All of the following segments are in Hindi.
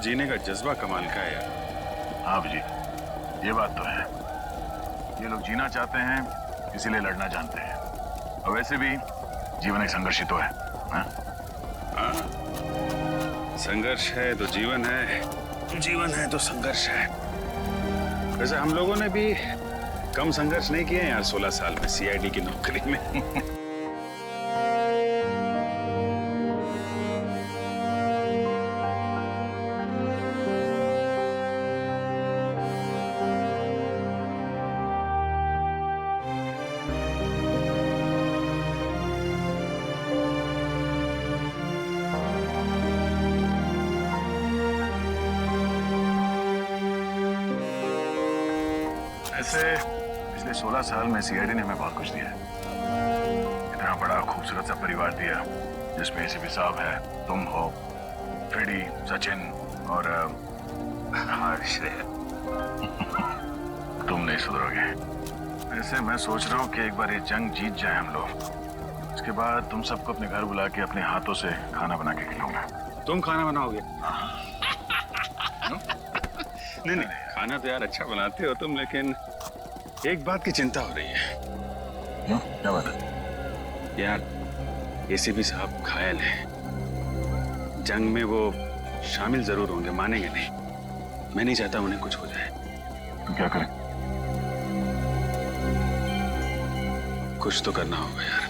जीने का जज्बा कमाल का है यार। हाँ जी, ये बात तो है। ये लोग जीना चाहते हैं, इसीलिए लड़ना जानते हैं। और वैसे भी जीवन एक संघर्ष ही तो है। हाँ, संघर्ष है तो जीवन है, जीवन है तो संघर्ष है। वैसे हम लोगों ने भी कम संघर्ष नहीं किए यार 16 साल में सीआईडी की नौकरी में। ऐसे पिछले 16 साल में सीआईडी ने हमें बहुत कुछ दिया है। इतना बड़ा खूबसूरत सा परिवार दिया जिसमें एसीपी साहब है, तुम हो, फ्रेडी, सचिन और हर्ष। तुम नहीं सुधरोगे। ऐसे मैं सोच रहा हूँ कि एक बार ये जंग जीत जाए हम लोग, उसके बाद तुम सबको अपने घर बुला के अपने हाथों से खाना बना के खिलाऊंगा। तुम खाना बनाओगे? नहीं, खाना तो यार अच्छा बनाते हो तुम, लेकिन एक बात की चिंता हो रही है। क्या बात है? यार एसीपी साहब घायल हैं। जंग में वो शामिल जरूर होंगे, मानेंगे नहीं। मैं नहीं चाहता उन्हें कुछ हो जाए। तो क्या करें? कुछ तो करना होगा यार।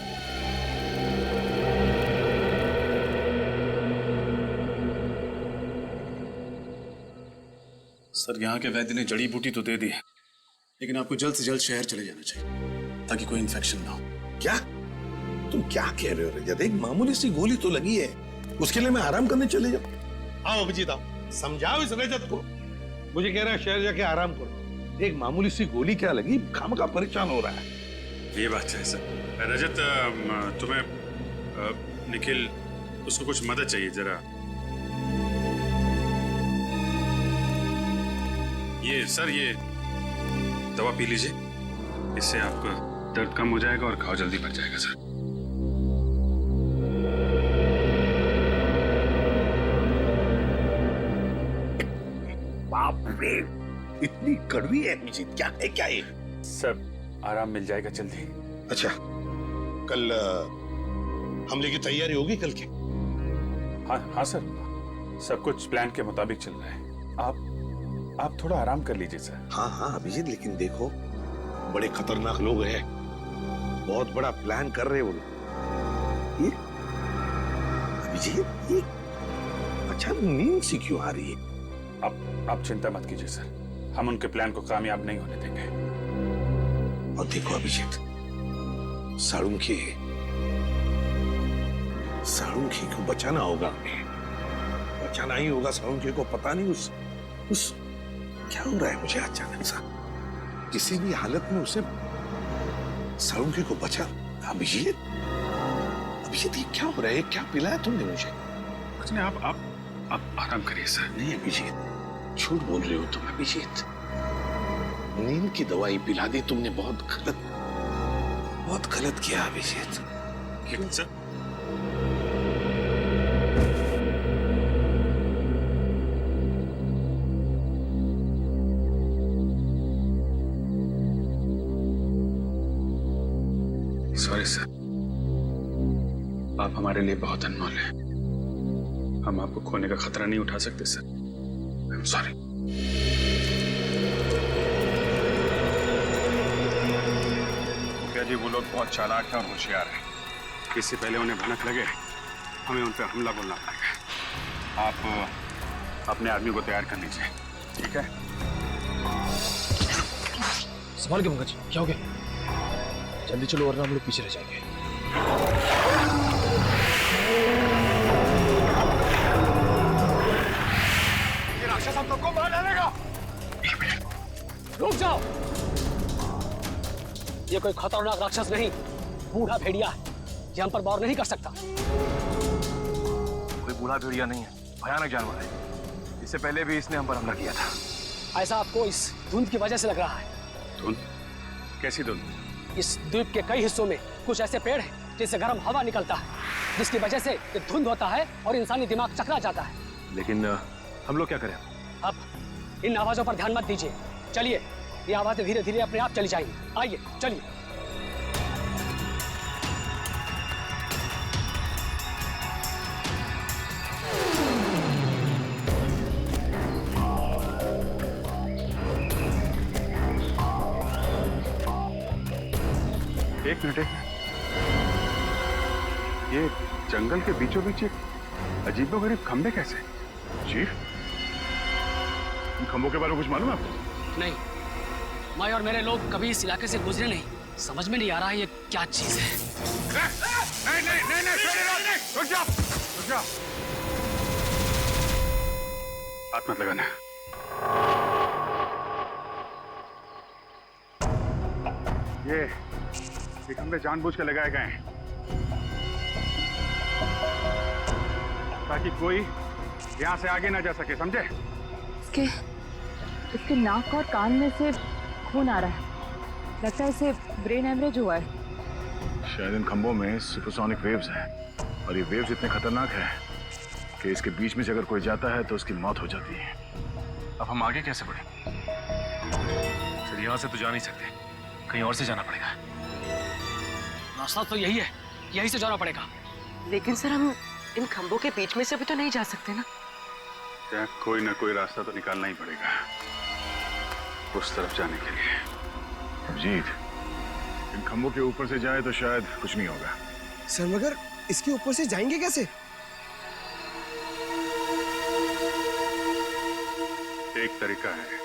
सर, यहाँ के वैद्य ने जड़ी बूटी तो दे दी है, लेकिन आपको जल्द से जल्द शहर चले जाना चाहिए ताकि कोई इन्फेक्शन ना हो। क्या तुम क्या कह रहे हो रजत? एक मामूली सी गोली तो लगी है, उसके लिए मैं आराम करने चले जाऊं? आओ अभिजीत, आओ समझाओ इस रजत को। मुझे कह रहा है शहर जाके आराम करो। एक मामूली सी गोली क्या लगी, खामखा परेशान हो रहा है। ये बात है सर। रजत, तुम्हें निखिल, उसको कुछ मदद चाहिए जरा। ये सर, ये दवा पी लीजिए, इससे आपका दर्द कम हो जाएगा और घाव जल्दी भर जाएगा सर। बाप रे, इतनी कड़वी है अभिजीत, क्या है क्या ये? सर आराम मिल जाएगा जल्दी। अच्छा, कल हमले की तैयारी होगी कल की? हाँ सर, सब कुछ प्लान के मुताबिक चल रहा है। आप थोड़ा आराम कर लीजिए सर। हाँ हाँ अभिजीत, लेकिन देखो बड़े खतरनाक लोग हैं, बहुत बड़ा प्लान कर रहे हैं वो लोग। ये अभिजीत, ये अच्छा नींद सी क्यों आ रही है? आप चिंता मत कीजिए सर, हम उनके प्लान को कामयाब नहीं होने देंगे। और देखो अभिजीत, साळुंखे को बचाना होगा हमें, बचाना ही होगा साळुंखे को। पता नहीं उस क्या हो रहा है मुझे अचानक सा, किसी भी हालत में उसे साळुंखे को बचा। अभिजीत ये क्या हो रहा है? क्या पिलाया तुमने मुझे? कुछ नहीं, आप आराम करिए सर। नहीं अभिजीत, झूठ बोल रहे हो तुम अभिजीत। नींद की दवाई पिला दी तुमने, बहुत गलत किया अभिजीत। क्यों सर? सॉरी सर, आप हमारे लिए बहुत अनमोल हैं। हम आपको खोने का खतरा नहीं उठा सकते सर। I am sorry. जी वो लोग बहुत चालाक हैं और होशियार हैं। इससे पहले उन्हें भनक लगे, हमें उन पर हमला बोलना पड़ेगा। आप अपने आदमी को तैयार कर लीजिए, ठीक है? संभाल के पंकज, क्या हो गया? जल्दी चलो वरना हम लोग पीछे रह जाएंगे। ये राक्षस हम सबको मार डालेगा। रुक जाओ, ये कोई खतरनाक राक्षस नहीं, बूढ़ा भेड़िया है। ये हम पर वार नहीं कर सकता। कोई बूढ़ा भेड़िया नहीं है, भयानक जानवर है। इससे पहले भी इसने हम पर हमला किया था। ऐसा आपको इस धुंध की वजह से लग रहा है। धुंध? कैसी धुंध? इस द्वीप के कई हिस्सों में कुछ ऐसे पेड़ हैं जिससे गर्म हवा निकलता है, जिसकी वजह से ये धुंध होता है और इंसानी दिमाग चकरा जाता है। लेकिन हम लोग क्या करें? अब इन आवाजों पर ध्यान मत दीजिए, चलिए, ये आवाजें धीरे धीरे अपने आप चली जाएंगी। आइए, चलिए। एक मिनट, ये जंगल के बीचों बीच एक अजीबोगरीब खंबे कैसे? चीफ, इन खंभों के बारे में कुछ मालूम है आपको? नहीं, मैं और मेरे लोग कभी इस इलाके से गुजरे नहीं, समझ में नहीं आ रहा है ये क्या चीज है। नहीं नहीं नहीं नहीं, रुक जा, रुक जा। हाथ मत लगाना। ये खंभे जानबूझ के लगाए गए हैं ताकि कोई यहां से आगे ना जा सके, समझे? इसके नाक और कान में से खून आ रहा है, लगता है इसे ब्रेन हेमरेज हुआ है। शायद इन खंभों में सुपरसोनिक वेव्स हैं और ये वेव्स इतने खतरनाक हैं कि इसके बीच में से अगर कोई जाता है तो उसकी मौत हो जाती है। अब हम आगे कैसे बढ़े? सर, यहाँ से तो जा नहीं सकते, कहीं और से जाना पड़ेगा। रास्ता तो यही है, यही से जाना पड़ेगा। लेकिन सर, हम इन खंभों के बीच में से भी तो नहीं जा सकते ना? क्या कोई ना कोई रास्ता तो निकालना ही पड़ेगा उस तरफ जाने के लिए। अभिजीत, इन खंभों के ऊपर से जाए तो शायद कुछ नहीं होगा। सर, मगर इसके ऊपर से जाएंगे कैसे? एक तरीका है।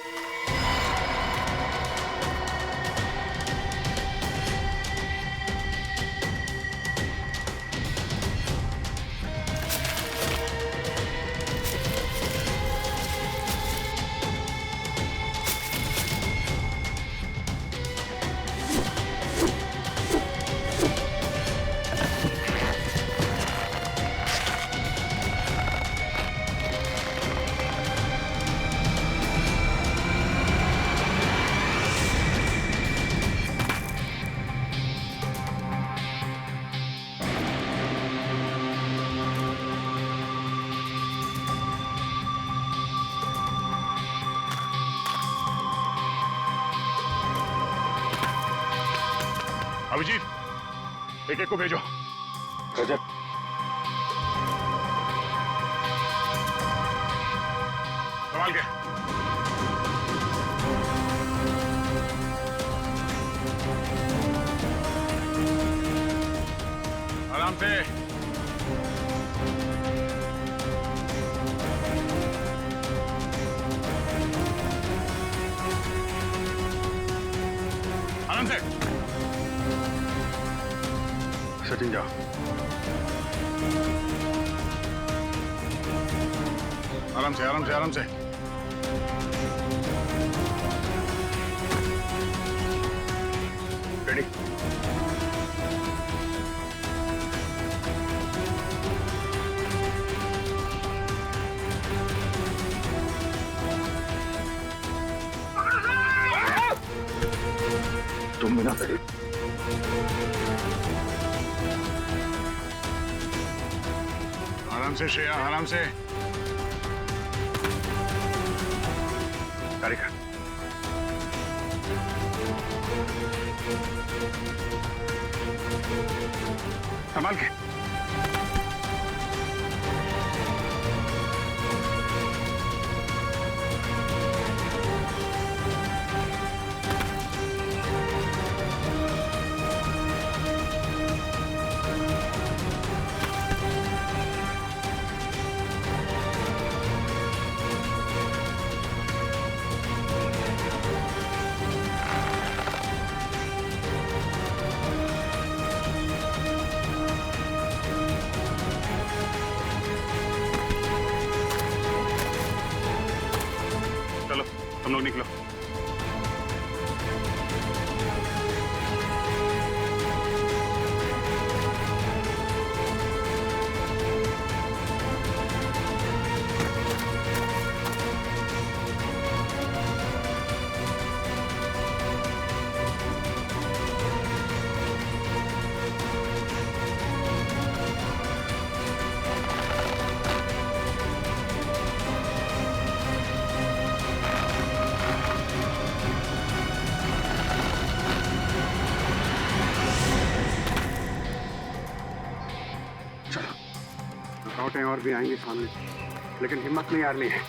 अभिजीत, एक एक को भेजो। रजत, संभाल के। आराम से। आराम से। सचिन जाओ। आराम से, आराम से, आराम से। रेडी? तुम बिना रेडी। आराम से श्रेया, आराम से। कारिका, संभाल के। कहीं और भी आएंगे सामने, लेकिन हिम्मत नहीं हारनी है।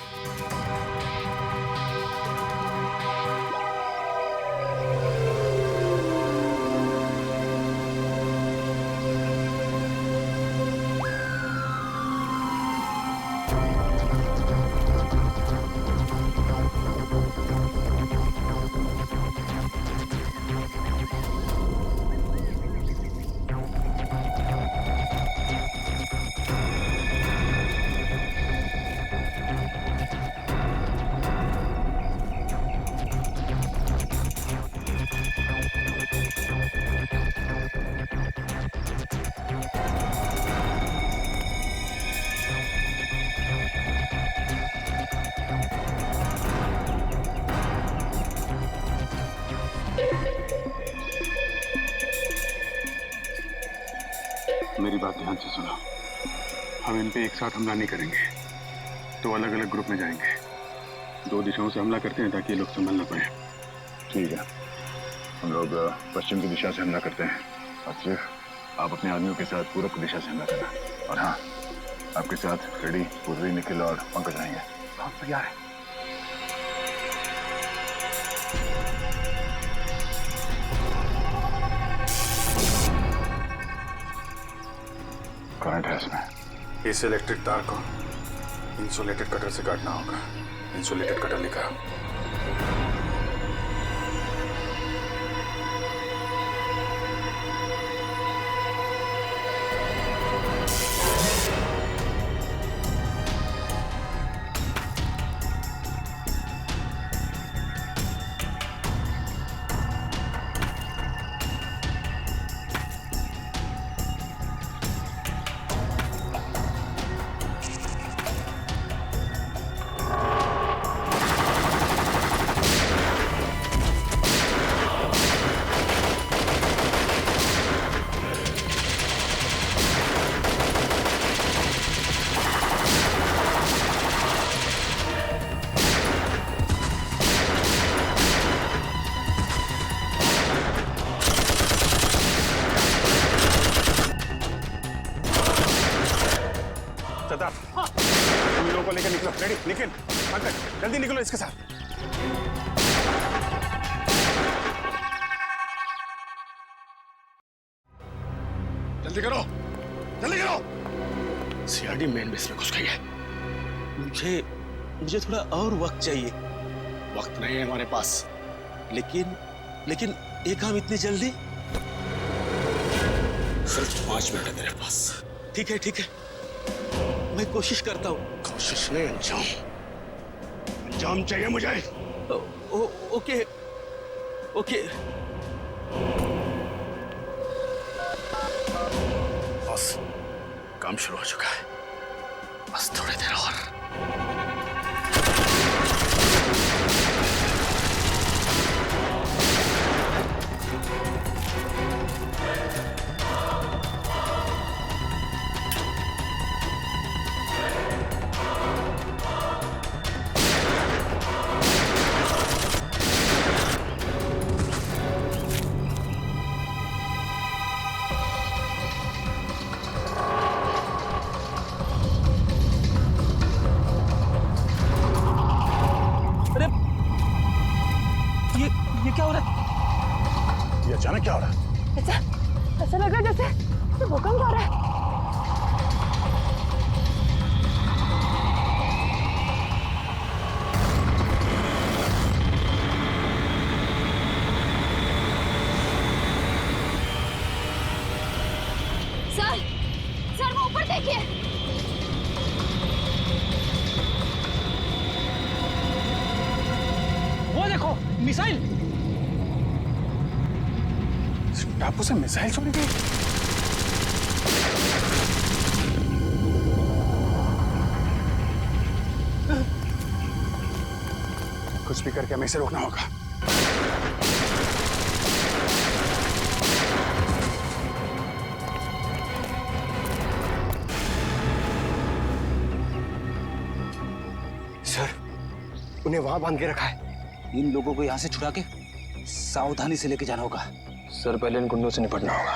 मेरी बात ध्यान से सुनो। हम इन पे एक साथ हमला नहीं करेंगे, तो अलग अलग ग्रुप में जाएंगे। 2 दिशाओं से हमला करते हैं ताकि ये लोग संभल ना पाए। ठीक है, हम लोग पश्चिम की दिशा से हमला करते हैं और सिर्फ आप अपने आदमियों के साथ पूरब की दिशा से हमला करना। और हाँ, आपके साथ फ्रेडी, पूर्वी, निखिल और पंकज आएंगे। बहुत तैयार है। करंट है इसमें। इस इलेक्ट्रिक तार को इंसुलेटेड कटर से काटना होगा। इंसुलेटेड कटर लिखा। हम लोगों को लेकर निकलो। रेडी, निखिल, पंकज, जल्दी निकलो इसके साथ। जल्दी करो, जल्दी करो। सीआरडी मेन बेस में घुस गई है। मुझे थोड़ा और वक्त चाहिए। वक्त नहीं है हमारे पास। लेकिन ये काम इतनी जल्दी? सिर्फ 5 मिनट है मेरे पास। ठीक है, मैं कोशिश करता हूँ। कोशिश नहीं, अंजाम। अंजाम चाहिए मुझे। ओके। बस, काम शुरू हो चुका है। बस थोड़ी देर और। ये क्या हो रहा है? ये अचानक क्या हो रहा है? ऐसा लग रहा है जैसे भूकंप हो रहा है। सर वो ऊपर देखिए। वो देखो, मिसाइल। टापू से मिसाइल छोड़ी गई। कुछ भी करके हमें इसे रोकना होगा। सर, उन्हें वहां बांध के रखा है। इन लोगों को यहाँ से छुड़ा के सावधानी से लेके जाना होगा। सर, पहले इन गुंडों से निपटना होगा।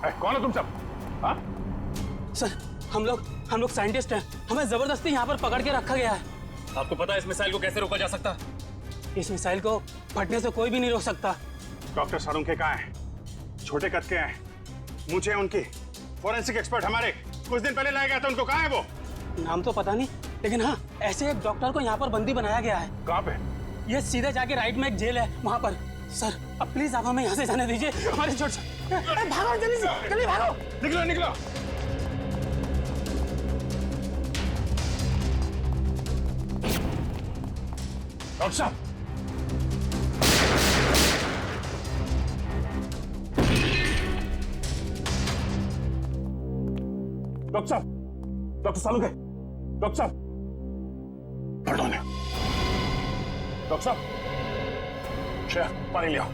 कौन हो तुम सब? हाँ? सर हम लोग साइंटिस्ट हैं, हमें जबरदस्ती यहाँ पर पकड़ के रखा गया है। आपको पता है इस मिसाइल को कैसे रोका जा सकता? इस मिसाइल को फटने से कोई भी नहीं रोक सकता। डॉक्टर सारुंखे कहाँ हैं? छोटे कद के हैं, मूंछें उनकी, फॉरेंसिक एक्सपर्ट हमारे कुछ दिन पहले लाया गया था, उनको कहाँ है वो? नाम तो पता नहीं, लेकिन हाँ ऐसे एक डॉक्टर को यहाँ पर बंदी बनाया गया है। कहाँ पे? ये सीधे जाके राइट में एक जेल है, वहाँ पर। सर अब प्लीज आप हमें यहाँ से जाने दीजिए, हमारे छोटे भागो जल्दी से, जल्दी भागो। निकलो निकलो। डॉक्टर साहब, डॉक्टर साहब, डॉक्टर सालुंखे, डॉक्टर साहब, पढ़ो ने, डॉक्टर साहब, श्रेया पानी ले आओ,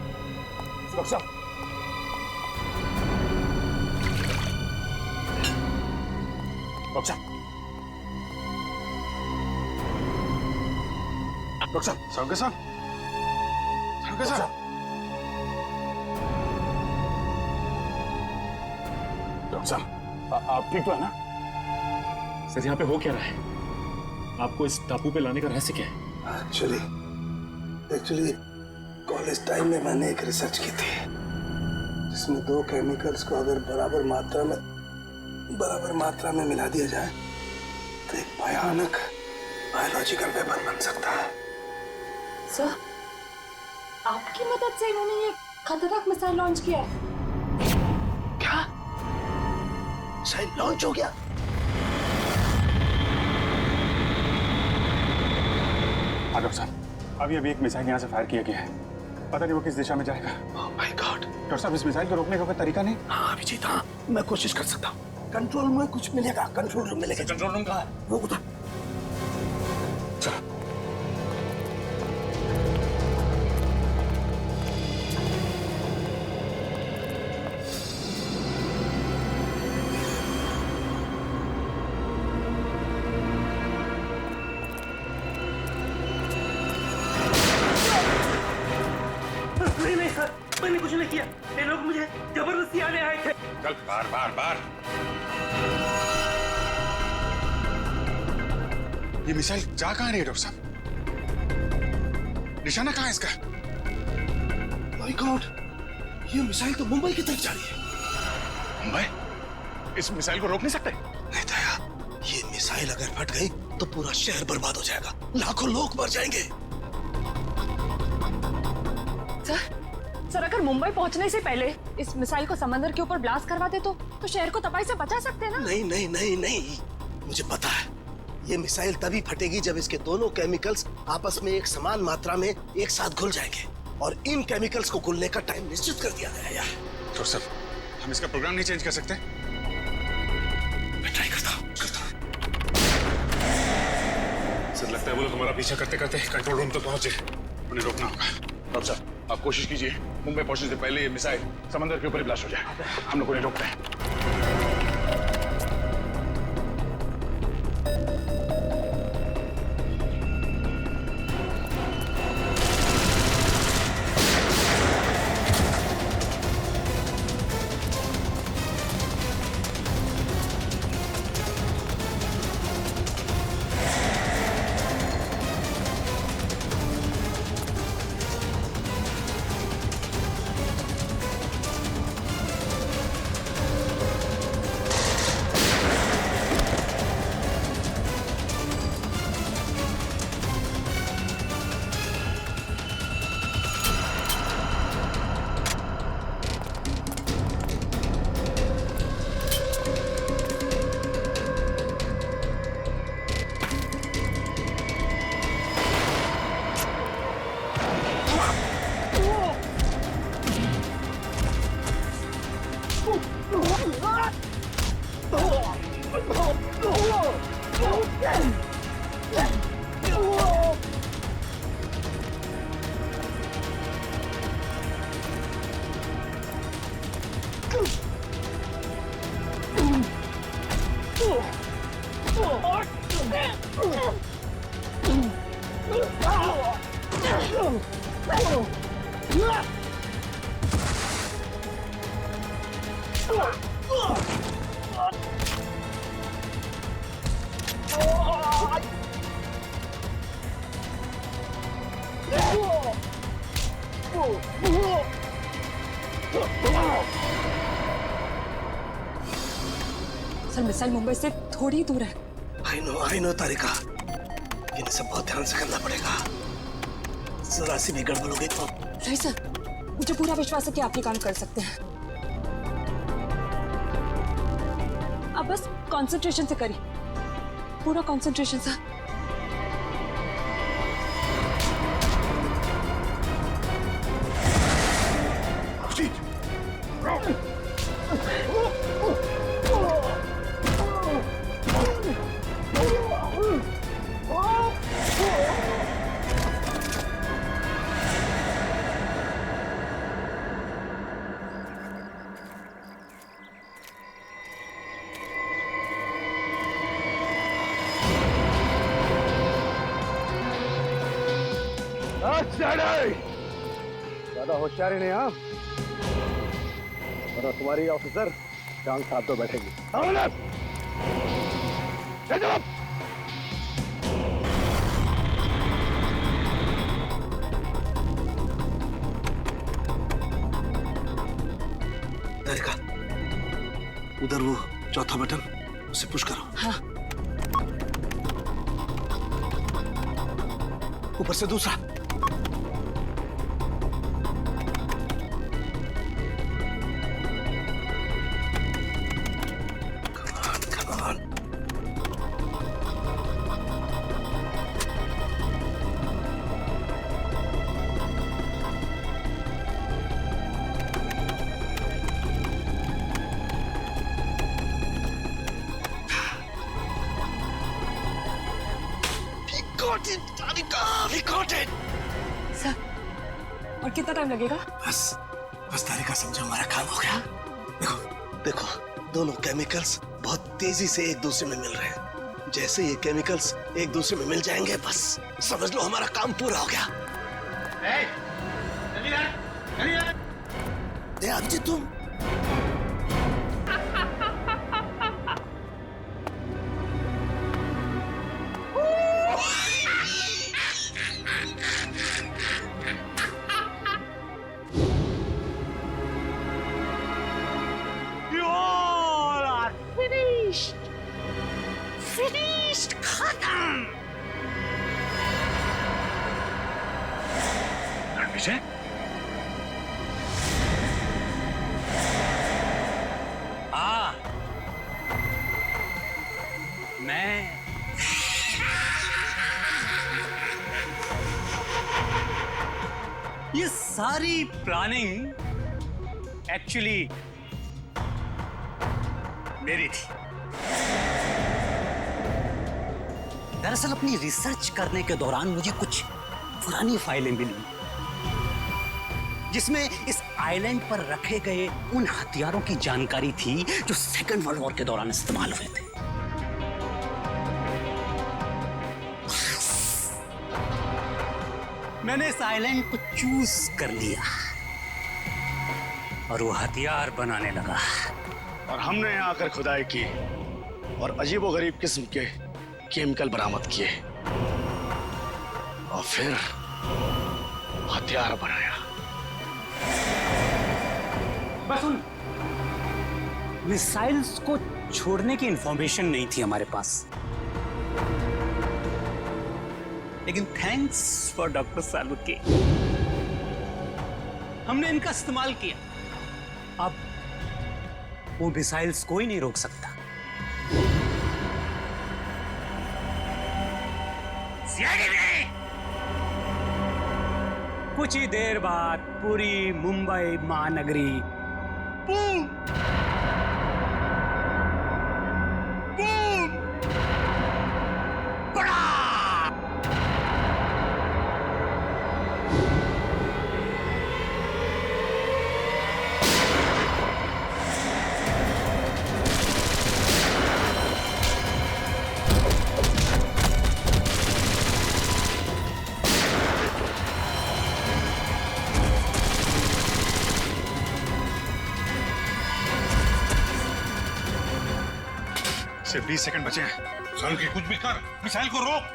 डॉक्टर साहब, डॉक्टर साहब, डॉक्टर साहब, सारुंखे साहब, सारुंखे साहब, डॉक्टर साहब, आप ठीक तो है ना? सर यहाँ पे हो क्या रहा है? आपको इस टापू पे लाने का रहस्य क्या है? एक्चुअली कॉलेज टाइम में मैंने एक रिसर्च की थी जिसमें दो केमिकल्स को अगर बराबर मात्रा में मिला दिया जाए तो एक भयानक बायोलॉजिकल वेपन बन सकता है। सर आपकी मदद से इन्होंने ये खतरनाक मिसाइल लॉन्च किया है। क्या मिसाइल लॉन्च हो गया? हाँ डॉक्टर साहब, अभी एक मिसाइल यहाँ से फायर किया गया है, पता नहीं वो किस दिशा में जाएगा। Oh my God. डॉक्टर साहब, इस मिसाइल को रोकने का कोई तरीका नहीं? हाँ अभिजीत, हाँ मैं कोशिश कर सकता हूँ। कंट्रोल में कुछ मिलेगा, कंट्रोल रूम मिलेगा। कंट्रोल रूम कहाँ है? वो उधर। चलो। नहीं सर, मैंने कुछ नहीं किया, ये लोग मुझे जबरदस्ती आने आए थे। चल बार। ये मिसाइल जा कहाँ रही है डॉक्टर साहब? निशाना कहाँ है इसका? माय गॉड, ये मिसाइल तो मुंबई की तरफ जा रही है। मुंबई? इस मिसाइल को रोक नहीं सकते? नहीं दया, ये मिसाइल अगर फट गई तो पूरा शहर बर्बाद हो जाएगा, लाखों लोग मर जाएंगे। सर अगर मुंबई पहुंचने से पहले इस मिसाइल को समंदर के ऊपर ब्लास्ट करवा दे तो शहर को तबाही से बचा सकते हैं ना? नहीं, मुझे पता है ये मिसाइल तभी फटेगी जब इसके दोनों केमिकल्स आपस में एक समान मात्रा में एक साथ घुल जाएंगे, और इन केमिकल्स को घुलने का टाइम निश्चित कर दिया गया है। डॉक्टर साहब, हम इसका प्रोग्राम नहीं चेंज कर सकते? मैं ट्राई करता हूँ। सर लगता है वो लोग हमारा पीछा करते करते कंट्रोल रूम तक पहुंचे, उन्हें रोकना होगा। डॉक्टर साहब, आप कोशिश कीजिए मुंबई पहुंचने से पहले ये मिसाइल समंदर के ऊपर ही ब्लास्ट हो जाए। हम लोग उन्हें रोकते हैं। सर मिसाइल मुंबई से थोड़ी दूर है। आई नो तारिका, इन्हें सब बहुत ध्यान से करना पड़ेगा। जरा सी भी गड़बड़ हो गई तो। नहीं सर, मुझे पूरा विश्वास है कि आप ये काम कर सकते हैं। आप बस कंसंट्रेशन से करिए, पूरा कंसंट्रेशन से। ज्यादा होशियारी नहीं आप, और तुम्हारी ऑफिसर जान साथ तो बैठेगी। तारिका, उधर वो चौथा बटन, उसे पुश करो। हाँ। ऊपर से दूसरा। सर, और कितना टाइम लगेगा? बस तारिका, समझो हमारा काम हो गया। देखो, दोनों केमिकल्स बहुत तेजी से एक दूसरे में मिल रहे हैं। जैसे ये केमिकल्स एक दूसरे में मिल जाएंगे, बस समझ लो हमारा काम पूरा हो गया। अभिजीत, तुम विजय, ये सारी प्लानिंग एक्चुअली मेरी थी। दरअसल अपनी रिसर्च करने के दौरान मुझे कुछ पुरानी फाइलें मिली, जिसमें इस आइलैंड पर रखे गए उन हथियारों की जानकारी थी जो सेकेंड वर्ल्ड वॉर के दौरान इस्तेमाल हुए थे। मैंने इस आइलैंड को चूज कर लिया और वो हथियार बनाने लगा। और हमने यहाँ आकर खुदाई की और अजीबोगरीब किस्म के केमिकल बरामद किए और फिर हथियार बनाया। बस उन मिसाइल्स को छोड़ने की इंफॉर्मेशन नहीं थी हमारे पास, लेकिन थैंक्स फॉर डॉक्टर सालुके, हमने इनका इस्तेमाल किया। अब वो मिसाइल्स कोई नहीं रोक सकता। कुछ ही देर बाद पूरी मुंबई महानगरी बूम बूम बड़ा सिर्फ 20 सेकंड बचे हैं। सालुंखे कुछ भी कर, मिसाइल को रोक।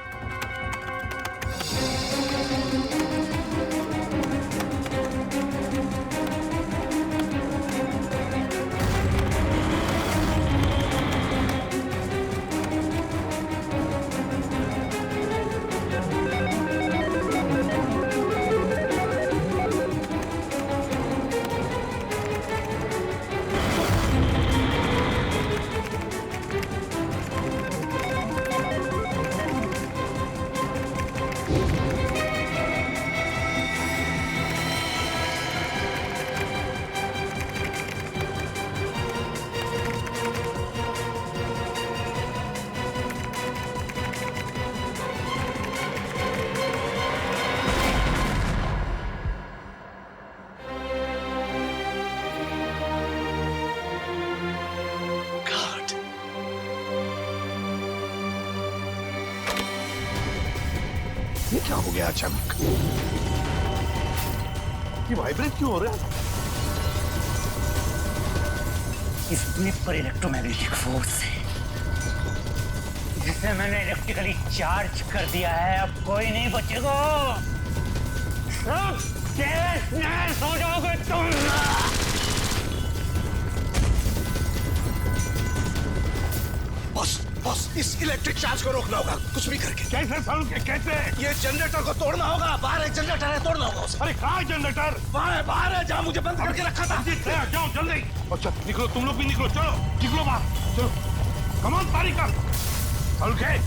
ये क्या हो गया अचानक? ये वाइब्रेट क्यों हो रहा है? इस ब्लिप पर इलेक्ट्रोमैग्नेटिक फोर्स है जिसे मैंने इलेक्ट्रिकली चार्ज कर दिया है। अब कोई नहीं बचेगा, सब तहस-नहस हो जाओगे तुम। बॉस, इस इलेक्ट्रिक चार्ज को रोकना होगा कुछ भी करके। कैसे सालुंखे, कैसे? ये जनरेटर को तोड़ना होगा। बाहर एक जनरेटर है, तोड़ना होगा उसे। अरे कहाँ है जनरेटर? बाहर है, जहाँ मुझे बंद करके रखा था। जाओ जल्दी। अच्छा निकलो, तुम लोग भी निकलो, चलो निकलो बाहर, चलो कमान तारी कर। सालुंखे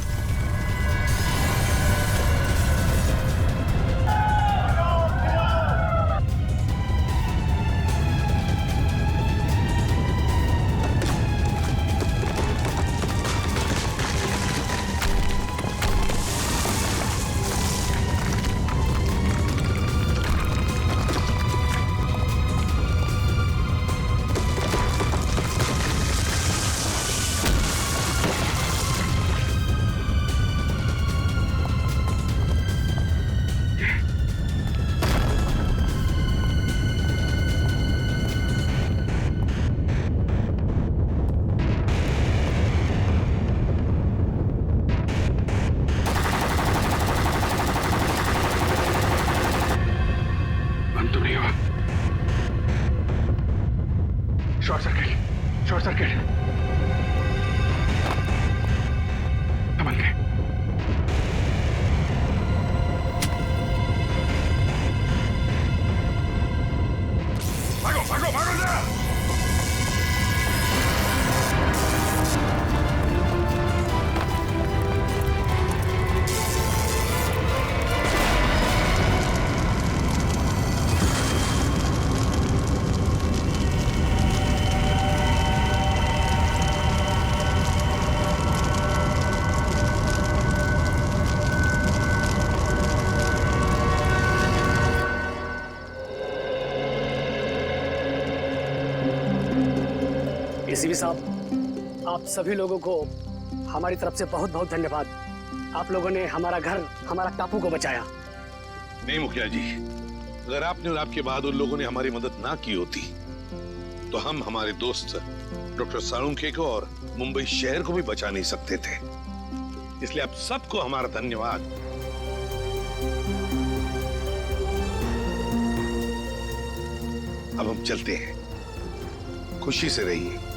शॉर्ट सर्किट संभल के। भागो भागो भागो जरा। एसीपी साहब, आप सभी लोगों को हमारी तरफ से बहुत बहुत धन्यवाद। आप लोगों ने हमारा घर, हमारा टापू को बचाया। नहीं मुखिया जी, अगर आपने और आपके बाद उन लोगों ने हमारी मदद ना की होती तो हम हमारे दोस्त डॉक्टर सालुंखे को और मुंबई शहर को भी बचा नहीं सकते थे। इसलिए आप सबको हमारा धन्यवाद। अब हम चलते हैं, खुशी से रहिए।